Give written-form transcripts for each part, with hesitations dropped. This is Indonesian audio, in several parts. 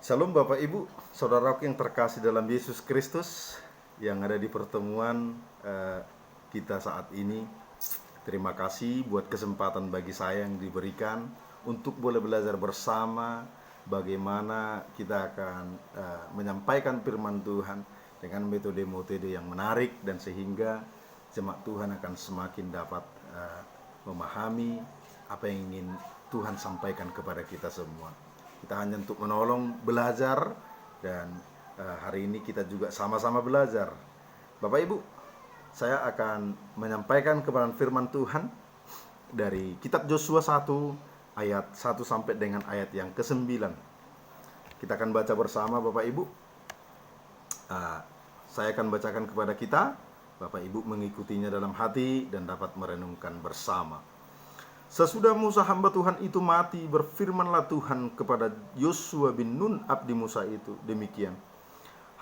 Shalom Bapak Ibu, saudaraku yang terkasih dalam Yesus Kristus yang ada di pertemuan kita saat ini. Terima kasih buat kesempatan bagi saya yang diberikan untuk boleh belajar bersama bagaimana kita akan menyampaikan firman Tuhan dengan metode-metode yang menarik dan sehingga jemaat Tuhan akan semakin dapat memahami apa yang ingin Tuhan sampaikan kepada kita semua. Kita hanya untuk menolong belajar dan hari ini kita juga sama-sama belajar. Bapak Ibu, saya akan menyampaikan kebenaran firman Tuhan dari kitab Yosua 1 ayat 1 sampai dengan ayat yang ke-9. Kita akan baca bersama Bapak Ibu. Saya akan bacakan kepada kita, Bapak Ibu mengikutinya dalam hati dan dapat merenungkan bersama. Sesudah Musa hamba Tuhan itu mati, berfirmanlah Tuhan kepada Yosua bin Nun abdi Musa itu, demikian: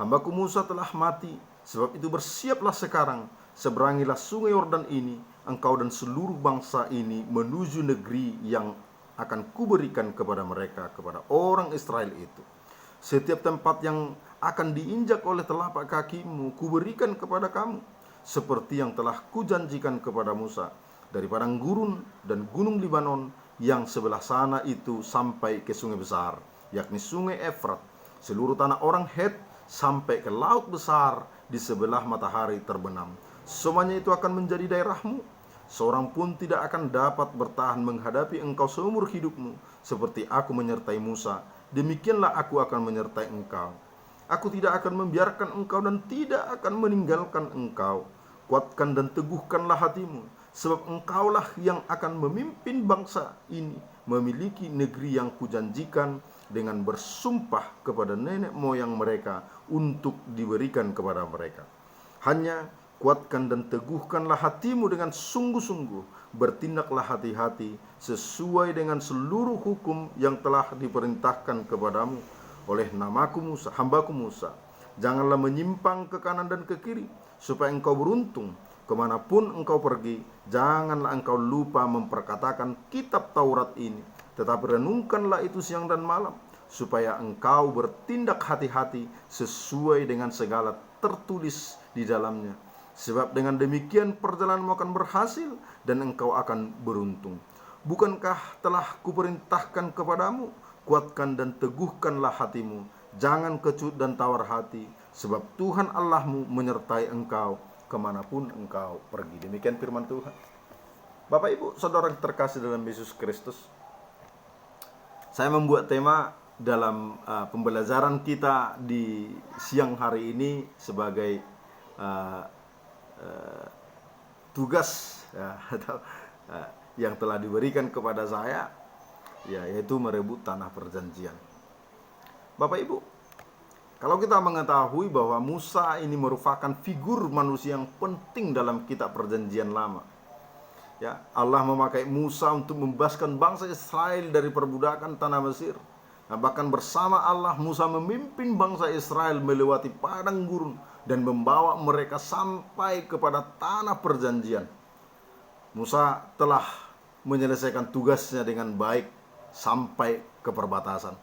Hambaku Musa telah mati, sebab itu bersiaplah sekarang, seberangilah sungai Yordan ini, engkau dan seluruh bangsa ini menuju negeri yang akan kuberikan kepada mereka, kepada orang Israel itu. Setiap tempat yang akan diinjak oleh telapak kakimu kuberikan kepada kamu, seperti yang telah kujanjikan kepada Musa, dari padang gurun dan gunung Libanon yang sebelah sana itu sampai ke sungai besar, yakni sungai Efrat, seluruh tanah orang Het sampai ke laut besar di sebelah matahari terbenam. Semuanya itu akan menjadi daerahmu. Seorang pun tidak akan dapat bertahan menghadapi engkau seumur hidupmu. Seperti aku menyertai Musa, demikianlah aku akan menyertai engkau. Aku tidak akan membiarkan engkau dan tidak akan meninggalkan engkau. Kuatkan dan teguhkanlah hatimu, sebab engkaulah yang akan memimpin bangsa ini memiliki negeri yang kujanjikan dengan bersumpah kepada nenek moyang mereka untuk diberikan kepada mereka. Hanya kuatkan dan teguhkanlah hatimu dengan sungguh-sungguh, bertindaklah hati-hati sesuai dengan seluruh hukum yang telah diperintahkan kepadamu oleh namaku Musa, hambaku Musa. Janganlah menyimpang ke kanan dan ke kiri, supaya engkau beruntung kemanapun engkau pergi. Janganlah engkau lupa memperkatakan kitab Taurat ini, tetapi renungkanlah itu siang dan malam, supaya engkau bertindak hati-hati sesuai dengan segala tertulis di dalamnya. Sebab dengan demikian perjalananmu akan berhasil dan engkau akan beruntung. Bukankah telah kuperintahkan kepadamu, kuatkan dan teguhkanlah hatimu, jangan kecut dan tawar hati, sebab Tuhan Allahmu menyertai engkau kemanapun engkau pergi. Demikian firman Tuhan. Bapak Ibu saudara terkasih dalam Yesus Kristus, saya membuat tema dalam pembelajaran kita di siang hari ini sebagai tugas yang telah diberikan kepada saya, yaitu merebut tanah perjanjian. Bapak Ibu, kalau kita mengetahui bahwa Musa ini merupakan figur manusia yang penting dalam kitab perjanjian lama, Allah memakai Musa untuk membebaskan bangsa Israel dari perbudakan tanah Mesir. Bahkan bersama Allah, Musa memimpin bangsa Israel melewati padang gurun dan membawa mereka sampai kepada tanah perjanjian. Musa telah menyelesaikan tugasnya dengan baik sampai ke perbatasan.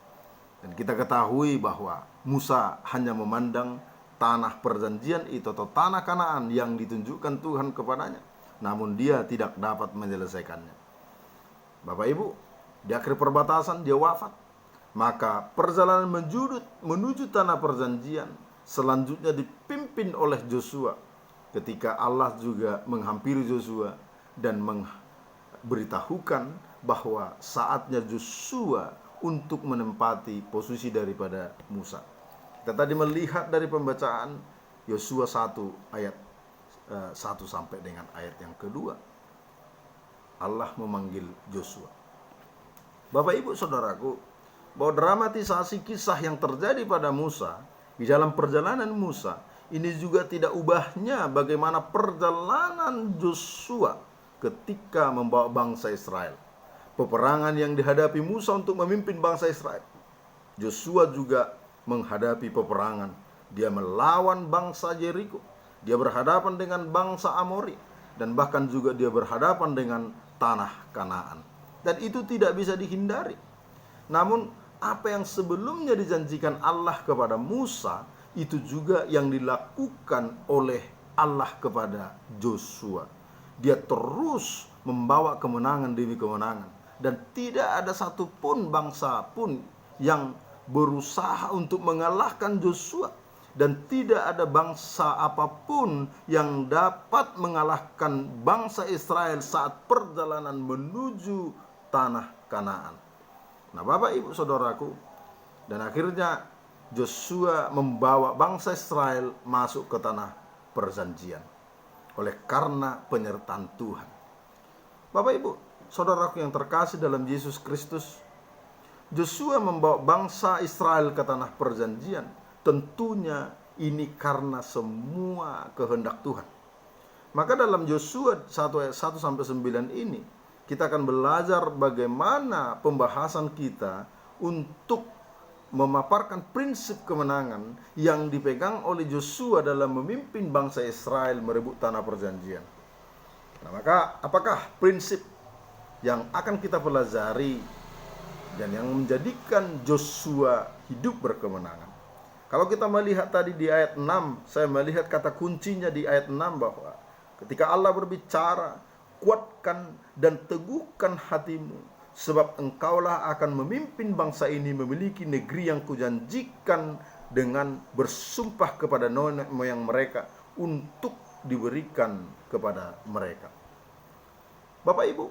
Dan kita ketahui bahwa Musa hanya memandang tanah perjanjian itu atau tanah Kanaan yang ditunjukkan Tuhan kepadanya, namun dia tidak dapat menyelesaikannya. Bapak Ibu, di akhir perbatasan dia wafat. Maka perjalanan menuju tanah perjanjian selanjutnya dipimpin oleh Yosua, ketika Allah juga menghampiri Yosua dan memberitahukan bahwa saatnya Yosua untuk menempati posisi daripada Musa. Kita tadi melihat dari pembacaan Yosua 1 ayat 1 sampai dengan ayat yang kedua. Allah memanggil Yosua. Bapak Ibu saudaraku, bahwa dramatisasi kisah yang terjadi pada Musa di dalam perjalanan Musa ini juga tidak ubahnya bagaimana perjalanan Yosua ketika membawa bangsa Israel. Peperangan yang dihadapi Musa untuk memimpin bangsa Israel, Yosua juga menghadapi peperangan. Dia melawan bangsa Yeriko, dia berhadapan dengan bangsa Amori, dan bahkan juga dia berhadapan dengan tanah Kanaan. Dan itu tidak bisa dihindari. Namun apa yang sebelumnya dijanjikan Allah kepada Musa, itu juga yang dilakukan oleh Allah kepada Joshua. Dia terus membawa kemenangan demi kemenangan, dan tidak ada satupun bangsa pun yang berusaha untuk mengalahkan Joshua, dan tidak ada bangsa apapun yang dapat mengalahkan bangsa Israel saat perjalanan menuju tanah Kanaan. Nah, Bapak Ibu Saudaraku, dan akhirnya Joshua membawa bangsa Israel masuk ke tanah perjanjian oleh karena penyertaan Tuhan. Bapak Ibu Saudaraku yang terkasih dalam Yesus Kristus, Joshua membawa bangsa Israel ke tanah perjanjian. Tentunya ini karena semua kehendak Tuhan. Maka dalam Yosua 1 ayat 1 sampai 9 ini, kita akan belajar bagaimana pembahasan kita untuk memaparkan prinsip kemenangan yang dipegang oleh Joshua dalam memimpin bangsa Israel merebut tanah perjanjian. Nah, maka apakah prinsip yang akan kita pelajari dan yang menjadikan Joshua hidup berkemenangan? Kalau kita melihat tadi di ayat 6, saya melihat kata kuncinya di ayat 6 bahwa ketika Allah berbicara, kuatkan dan teguhkan hatimu, sebab engkaulah akan memimpin bangsa ini memiliki negeri yang kujanjikan dengan bersumpah kepada nenek moyang mereka untuk diberikan kepada mereka. Bapak Ibu,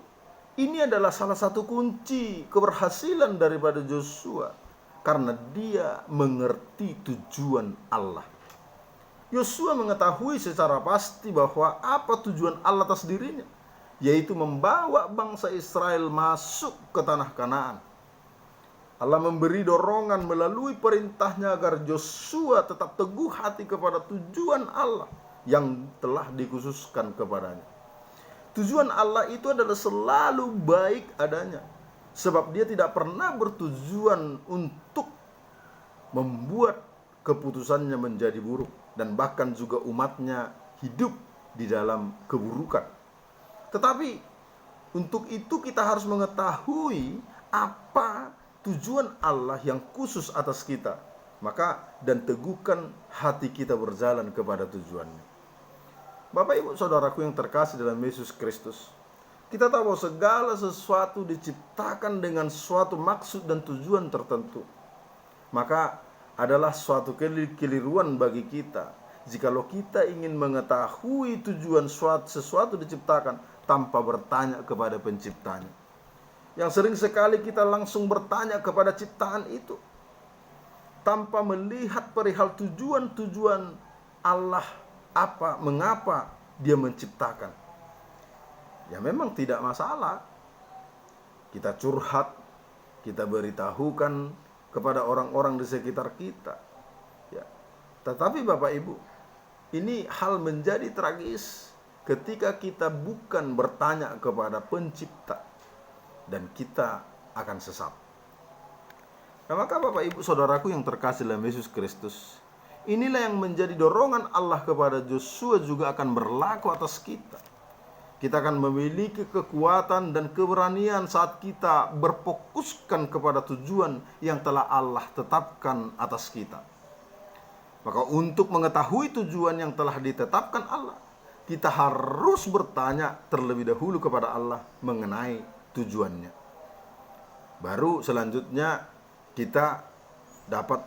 ini adalah salah satu kunci keberhasilan daripada Joshua, karena dia mengerti tujuan Allah. Yosua mengetahui secara pasti bahwa apa tujuan Allah atas dirinya, yaitu membawa bangsa Israel masuk ke tanah Kanaan. Allah memberi dorongan melalui perintahnya agar Joshua tetap teguh hati kepada tujuan Allah yang telah dikhususkan kepadanya. Tujuan Allah itu adalah selalu baik adanya, sebab dia tidak pernah bertujuan untuk membuat keputusannya menjadi buruk, dan bahkan juga umatnya hidup di dalam keburukan. Tetapi untuk itu kita harus mengetahui apa tujuan Allah yang khusus atas kita, maka dan teguhkan hati kita berjalan kepada tujuannya. Bapak Ibu Saudaraku yang terkasih dalam Yesus Kristus, kita tahu bahwa segala sesuatu diciptakan dengan suatu maksud dan tujuan tertentu. Maka adalah suatu kekeliruan bagi kita jikalau kita ingin mengetahui tujuan sesuatu diciptakan tanpa bertanya kepada penciptanya. Yang sering sekali kita langsung bertanya kepada ciptaan itu tanpa melihat perihal tujuan Allah, mengapa dia menciptakan. Ya memang tidak masalah kita curhat, kita beritahukan kepada orang-orang di sekitar kita, ya. Tetapi Bapak Ibu, ini hal menjadi tragis ketika kita bukan bertanya kepada pencipta, dan kita akan sesat. Nah, maka Bapak Ibu Saudaraku yang terkasih dalam Yesus Kristus, inilah yang menjadi dorongan Allah kepada Joshua juga akan berlaku atas kita. Kita akan memiliki kekuatan dan keberanian saat kita berfokuskan kepada tujuan yang telah Allah tetapkan atas kita. Maka untuk mengetahui tujuan yang telah ditetapkan Allah, kita harus bertanya terlebih dahulu kepada Allah mengenai tujuannya. Baru selanjutnya kita dapat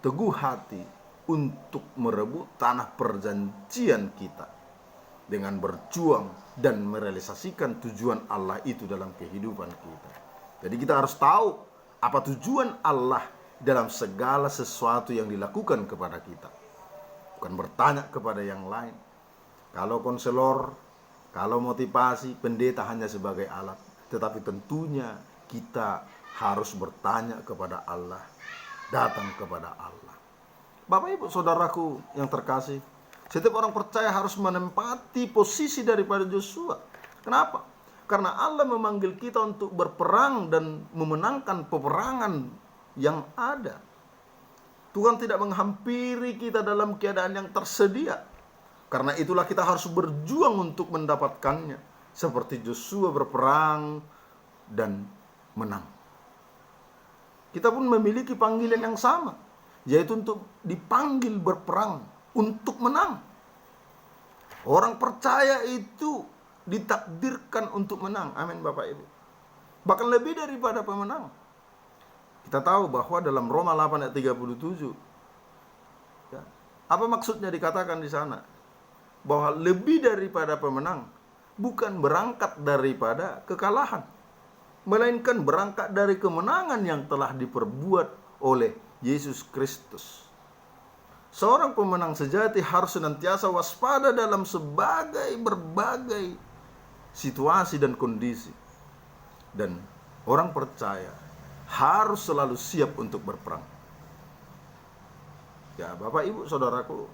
teguh hati untuk merebut tanah perjanjian kita dengan berjuang dan merealisasikan tujuan Allah itu dalam kehidupan kita. Jadi kita harus tahu apa tujuan Allah dalam segala sesuatu yang dilakukan kepada kita. Bukan bertanya kepada yang lain. Kalau konselor, kalau motivasi, pendeta hanya sebagai alat. Tetapi tentunya kita harus bertanya kepada Allah, datang kepada Allah. Bapak Ibu Saudaraku yang terkasih, setiap orang percaya harus menempati posisi daripada Joshua. Kenapa? Karena Allah memanggil kita untuk berperang dan memenangkan peperangan yang ada. Tuhan tidak menghampiri kita dalam keadaan yang tersedia. Karena itulah kita harus berjuang untuk mendapatkannya. Seperti Joshua berperang dan menang. Kita pun memiliki panggilan yang sama, yaitu untuk dipanggil berperang, untuk menang. Orang percaya itu ditakdirkan untuk menang. Amin Bapak Ibu. Bahkan lebih daripada pemenang. Kita tahu bahwa dalam Roma 8 ayat 37, ya, apa maksudnya dikatakan di sana? Bahwa lebih daripada pemenang bukan berangkat daripada kekalahan, melainkan berangkat dari kemenangan yang telah diperbuat oleh Yesus Kristus. Seorang pemenang sejati harus senantiasa waspada dalam berbagai situasi dan kondisi. Dan orang percaya harus selalu siap untuk berperang. Ya, Bapak Ibu, Saudaraku,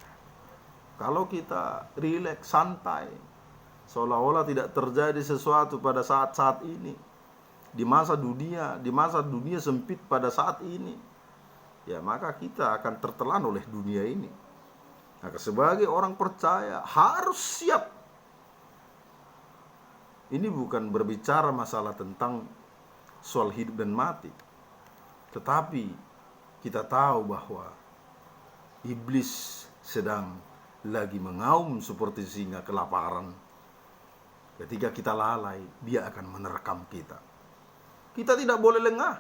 kalau kita rileks, santai, seolah-olah tidak terjadi sesuatu pada saat-saat ini, di masa dunia sempit pada saat ini, ya maka kita akan tertelan oleh dunia ini. Maka sebagai orang percaya harus siap. Ini bukan berbicara masalah tentang soal hidup dan mati, tetapi kita tahu bahwa iblis sedang lagi mengaum seperti singa kelaparan. Ketika kita lalai, dia akan menerkam kita. Kita tidak boleh lengah.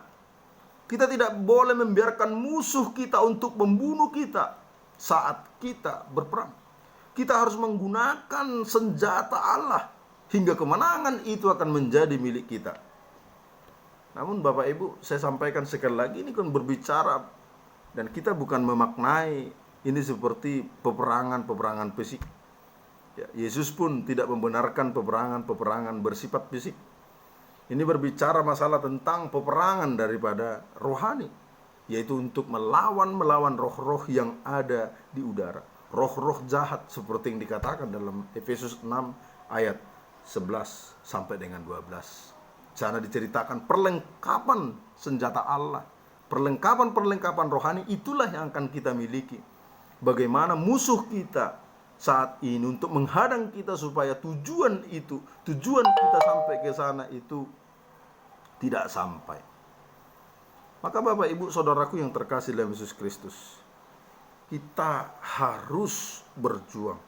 Kita tidak boleh membiarkan musuh kita untuk membunuh kita saat kita berperang. Kita harus menggunakan senjata Allah hingga kemenangan itu akan menjadi milik kita. Namun Bapak Ibu, saya sampaikan sekali lagi, ini kan berbicara, dan kita bukan memaknai ini seperti peperangan fisik. Ya, Yesus pun tidak membenarkan peperangan bersifat fisik. Ini berbicara masalah tentang peperangan daripada rohani, yaitu untuk melawan roh-roh yang ada di udara, roh-roh jahat seperti yang dikatakan dalam Efesus 6 ayat 11 sampai dengan 12. Sana diceritakan perlengkapan senjata Allah, perlengkapan rohani, itulah yang akan kita miliki. Bagaimana musuh kita saat ini untuk menghadang kita supaya tujuan kita sampai ke sana itu tidak sampai. Maka Bapak Ibu Saudaraku yang terkasih dalam Yesus Kristus, kita harus berjuang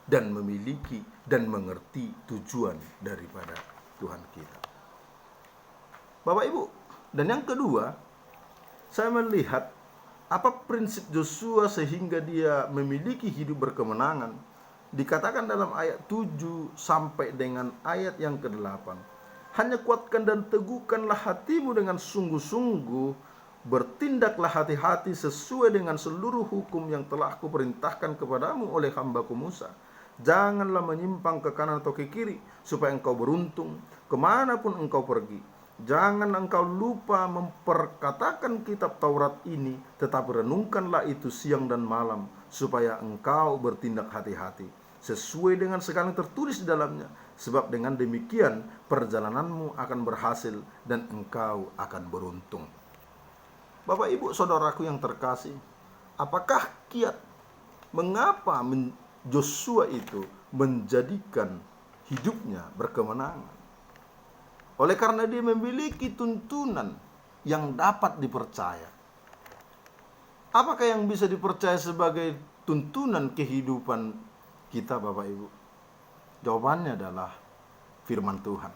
dan memiliki dan mengerti tujuan daripada Tuhan kita. Bapak Ibu, dan yang kedua, saya melihat apa prinsip Joshua sehingga dia memiliki hidup berkemenangan. Dikatakan dalam ayat 7 sampai dengan ayat yang ke-8. Hanya kuatkan dan teguhkanlah hatimu dengan sungguh-sungguh, bertindaklah hati-hati sesuai dengan seluruh hukum yang telah aku perintahkan kepadamu oleh hambaku Musa. Janganlah menyimpang ke kanan atau ke kiri, supaya engkau beruntung kemanapun engkau pergi. Jangan engkau lupa memperkatakan kitab Taurat ini, tetapi renungkanlah itu siang dan malam, supaya engkau bertindak hati-hati sesuai dengan segala yang tertulis di dalamnya. Sebab dengan demikian perjalananmu akan berhasil dan engkau akan beruntung. Bapak Ibu Saudaraku yang terkasih, apakah kiat mengapa Joshua itu menjadikan hidupnya berkemenangan? Oleh karena dia memiliki tuntunan yang dapat dipercaya. Apakah yang bisa dipercaya sebagai tuntunan kehidupan kita, Bapak Ibu? Jawabannya adalah firman Tuhan.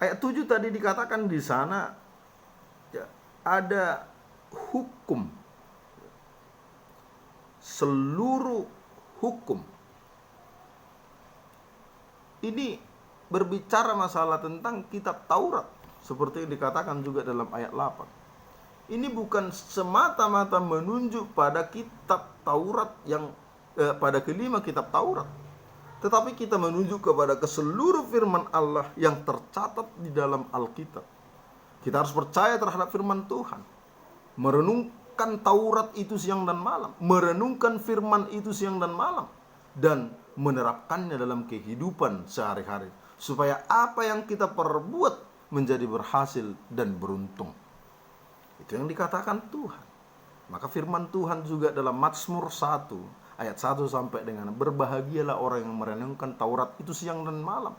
Ayat 7 tadi dikatakan di sana, ya, ada hukum. Seluruh hukum. Ini berbicara masalah tentang kitab Taurat, seperti yang dikatakan juga dalam ayat 8. Ini bukan semata-mata menunjuk pada kitab Taurat yang pada kelima kitab Taurat, tetapi kita menunjuk kepada keseluruh firman Allah yang tercatat di dalam Alkitab. Kita harus percaya terhadap firman Tuhan, merenungkan Taurat itu siang dan malam, merenungkan firman itu siang dan malam, dan menerapkannya dalam kehidupan sehari-hari, supaya apa yang kita perbuat menjadi berhasil dan beruntung. Itu yang dikatakan Tuhan. Maka firman Tuhan juga dalam Mazmur 1 ayat 1 sampai dengan, berbahagialah orang yang merenungkan Taurat itu siang dan malam.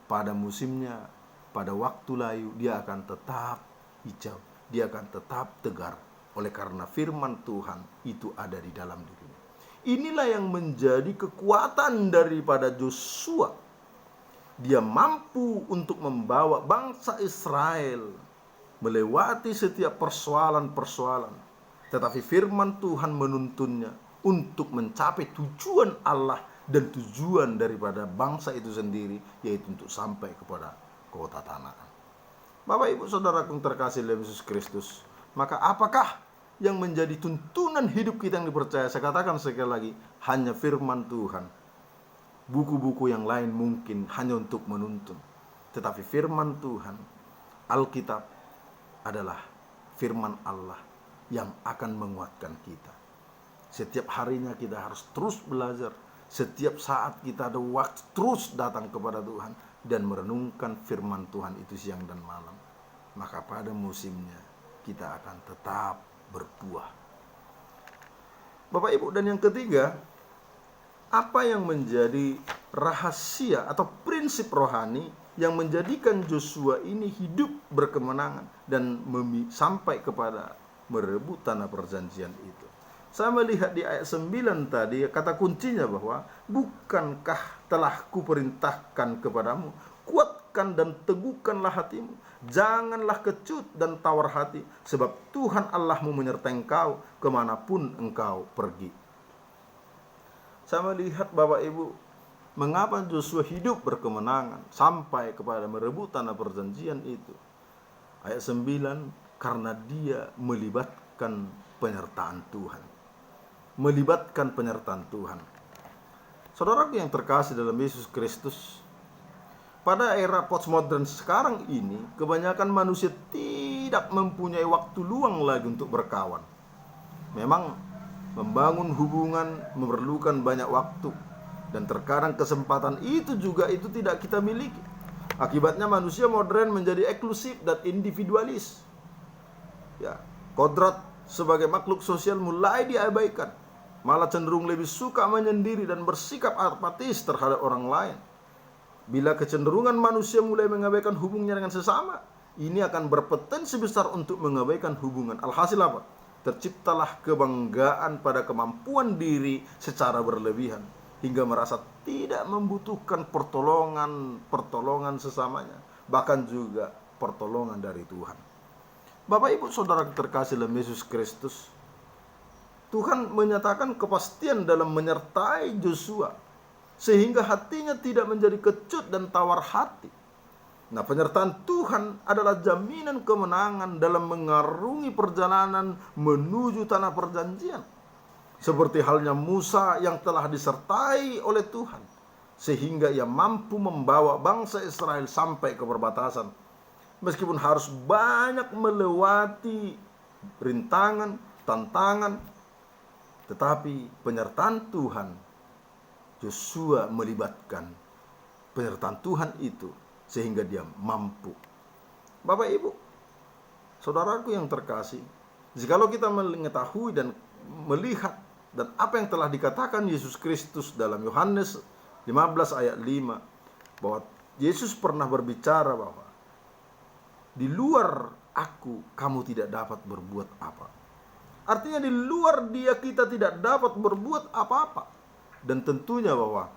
Pada musimnya, pada waktu layu, dia akan tetap hijau dia akan tetap tegar oleh karena firman Tuhan itu ada di dalam dirinya. Inilah yang menjadi kekuatan daripada Yosua. Dia mampu untuk membawa bangsa Israel melewati setiap persoalan-persoalan. Tetapi firman Tuhan menuntunnya untuk mencapai tujuan Allah dan tujuan daripada bangsa itu sendiri, yaitu untuk sampai kepada kota Kanaan. Bapak Ibu Saudaraku yang terkasih dalam Yesus Kristus, maka apakah yang menjadi tuntunan hidup kita yang dipercaya? Saya katakan sekali lagi, hanya firman Tuhan. Buku-buku yang lain mungkin hanya untuk menuntun. Tetapi firman Tuhan, Alkitab adalah firman Allah yang akan menguatkan kita. Setiap harinya kita harus terus belajar. Setiap saat kita ada waktu terus datang kepada Tuhan dan merenungkan firman Tuhan itu siang dan malam. Maka pada musimnya kita akan tetap berbuah. Bapak Ibu, dan yang ketiga, apa yang menjadi rahasia atau prinsip rohani yang menjadikan Yosua ini hidup berkemenangan dan sampai kepada merebut tanah perjanjian itu? Saya melihat di ayat 9 tadi, kata kuncinya bahwa bukankah telah kuperintahkan kepadamu, kuatkan dan teguhkanlah hatimu, janganlah kecut dan tawar hati, sebab Tuhan Allahmu menyertai engkau kemanapun engkau pergi. Saya melihat Bapak Ibu, mengapa Yosua hidup berkemenangan sampai kepada merebut tanah perjanjian itu. Ayat 9, karena dia melibatkan penyertaan Tuhan. Melibatkan penyertaan Tuhan. Saudaraku yang terkasih dalam Yesus Kristus, pada era postmodern sekarang ini, kebanyakan manusia tidak mempunyai waktu luang lagi untuk berkawan. Memang membangun hubungan memerlukan banyak waktu, dan terkadang kesempatan itu tidak kita miliki. Akibatnya manusia modern menjadi eksklusif dan individualis. Ya, kodrat sebagai makhluk sosial mulai diabaikan, malah cenderung lebih suka menyendiri dan bersikap apatis terhadap orang lain. Bila kecenderungan manusia mulai mengabaikan hubungannya dengan sesama, ini akan berpotensi besar untuk mengabaikan hubungan. Alhasil apa? Terciptalah kebanggaan pada kemampuan diri secara berlebihan, hingga merasa tidak membutuhkan pertolongan sesamanya, bahkan juga pertolongan dari Tuhan. Bapak Ibu Saudara terkasih dalam Yesus Kristus, Tuhan menyatakan kepastian dalam menyertai Yosua, sehingga hatinya tidak menjadi kecut dan tawar hati. Nah, penyertaan Tuhan adalah jaminan kemenangan dalam mengarungi perjalanan menuju tanah perjanjian. Seperti halnya Musa yang telah disertai oleh Tuhan, sehingga ia mampu membawa bangsa Israel sampai ke perbatasan. Meskipun harus banyak melewati rintangan, tantangan, tetapi penyertaan Tuhan, Yosua melibatkan penyertaan Tuhan itu sehingga dia mampu. Bapak Ibu, saudaraku yang terkasih, jikalau kita mengetahui dan melihat dan apa yang telah dikatakan Yesus Kristus dalam Yohanes 15 ayat 5, bahwa Yesus pernah berbicara bahwa di luar aku kamu tidak dapat berbuat apa. Artinya di luar dia kita tidak dapat berbuat apa-apa. Dan tentunya bahwa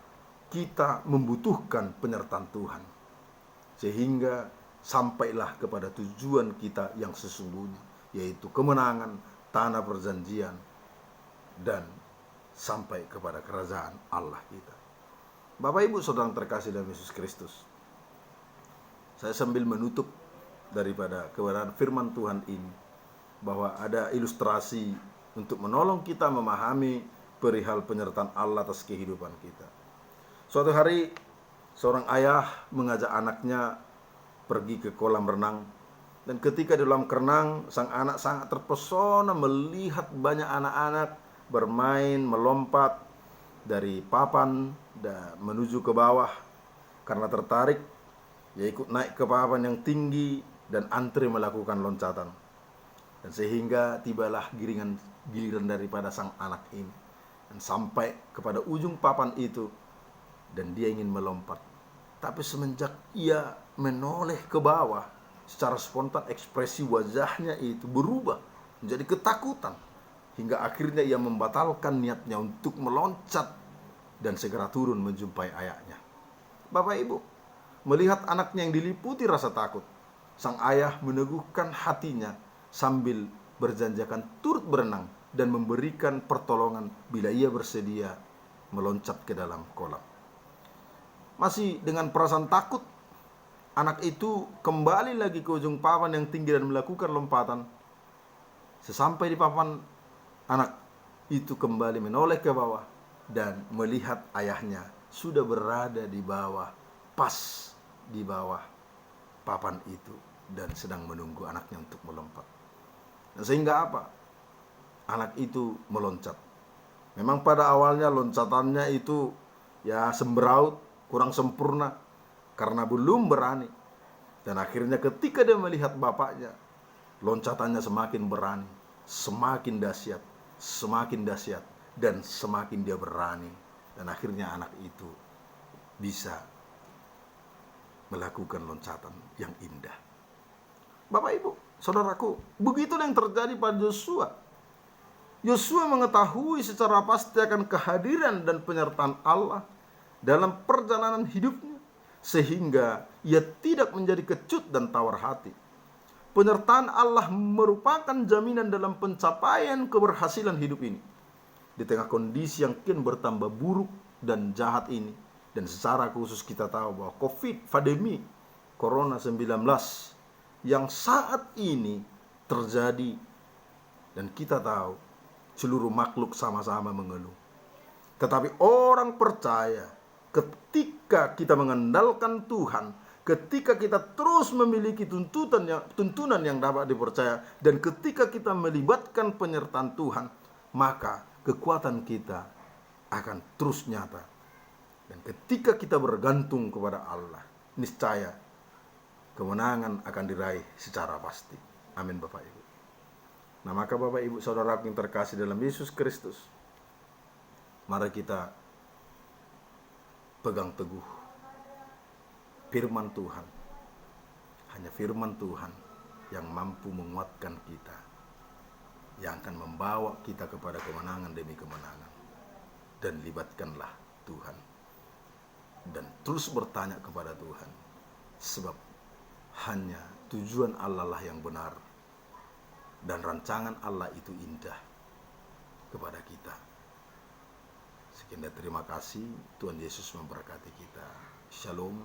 kita membutuhkan penyertaan Tuhan, sehingga sampailah kepada tujuan kita yang sesungguhnya, yaitu kemenangan, tanah perjanjian, dan sampai kepada kerajaan Allah kita. Bapak Ibu Saudara terkasih dalam Yesus Kristus, saya sambil menutup daripada kebenaran firman Tuhan ini, bahwa ada ilustrasi untuk menolong kita memahami perihal penyertaan Allah atas kehidupan kita. Suatu hari seorang ayah mengajak anaknya pergi ke kolam renang, dan ketika di kolam renang sang anak sangat terpesona melihat banyak anak-anak bermain melompat dari papan dan menuju ke bawah. Karena tertarik, ia ikut naik ke papan yang tinggi dan antri melakukan loncatan. Dan sehingga tibalah giliran daripada sang anak ini, dan sampai kepada ujung papan itu, dan dia ingin melompat. Tapi semenjak ia menoleh ke bawah, secara spontan ekspresi wajahnya itu berubah menjadi ketakutan, hingga akhirnya ia membatalkan niatnya untuk meloncat dan segera turun menjumpai ayahnya. Bapak Ibu, melihat anaknya yang diliputi rasa takut, sang ayah meneguhkan hatinya sambil berjanjikan turut berenang dan memberikan pertolongan bila ia bersedia meloncat ke dalam kolam. Masih dengan perasaan takut, anak itu kembali lagi ke ujung papan yang tinggi dan melakukan lompatan. Sesampai di papan, anak itu kembali menoleh ke bawah dan melihat ayahnya sudah berada di bawah, pas di bawah papan itu, dan sedang menunggu anaknya untuk melompat. Dan sehingga apa? Anak itu meloncat. Memang pada awalnya loncatannya itu ya sembraut, kurang sempurna karena belum berani. Dan akhirnya ketika dia melihat bapaknya, loncatannya semakin berani, semakin dahsyat, dan semakin dia berani. Dan akhirnya anak itu bisa melakukan loncatan yang indah. Bapak Ibu, saudaraku, begitulah yang terjadi pada Yosua. Yosua mengetahui secara pasti akan kehadiran dan penyertaan Allah dalam perjalanan hidupnya, sehingga ia tidak menjadi kecut dan tawar hati. Penyertaan Allah merupakan jaminan dalam pencapaian keberhasilan hidup ini. Di tengah kondisi yang kian bertambah buruk dan jahat ini, dan secara khusus kita tahu bahwa pandemi Corona-19 yang saat ini terjadi, dan kita tahu seluruh makhluk sama-sama mengeluh. Tetapi orang percaya, ketika kita mengandalkan Tuhan, ketika kita terus memiliki tuntunan yang dapat dipercaya, dan ketika kita melibatkan penyertaan Tuhan, maka kekuatan kita akan terus nyata. Dan ketika kita bergantung kepada Allah, niscaya kemenangan akan diraih secara pasti. Amin Bapak Ibu. Nah, maka Bapak Ibu saudaraku yang terkasih dalam Yesus Kristus, mari kita pegang teguh firman Tuhan. Hanya firman Tuhan yang mampu menguatkan kita, yang akan membawa kita kepada kemenangan demi kemenangan. Dan libatkanlah Tuhan, dan terus bertanya kepada Tuhan, sebab hanya tujuan Allah lah yang benar, dan rancangan Allah itu indah kepada kita. Sekian dan terima kasih. Tuhan Yesus memberkati kita. Shalom.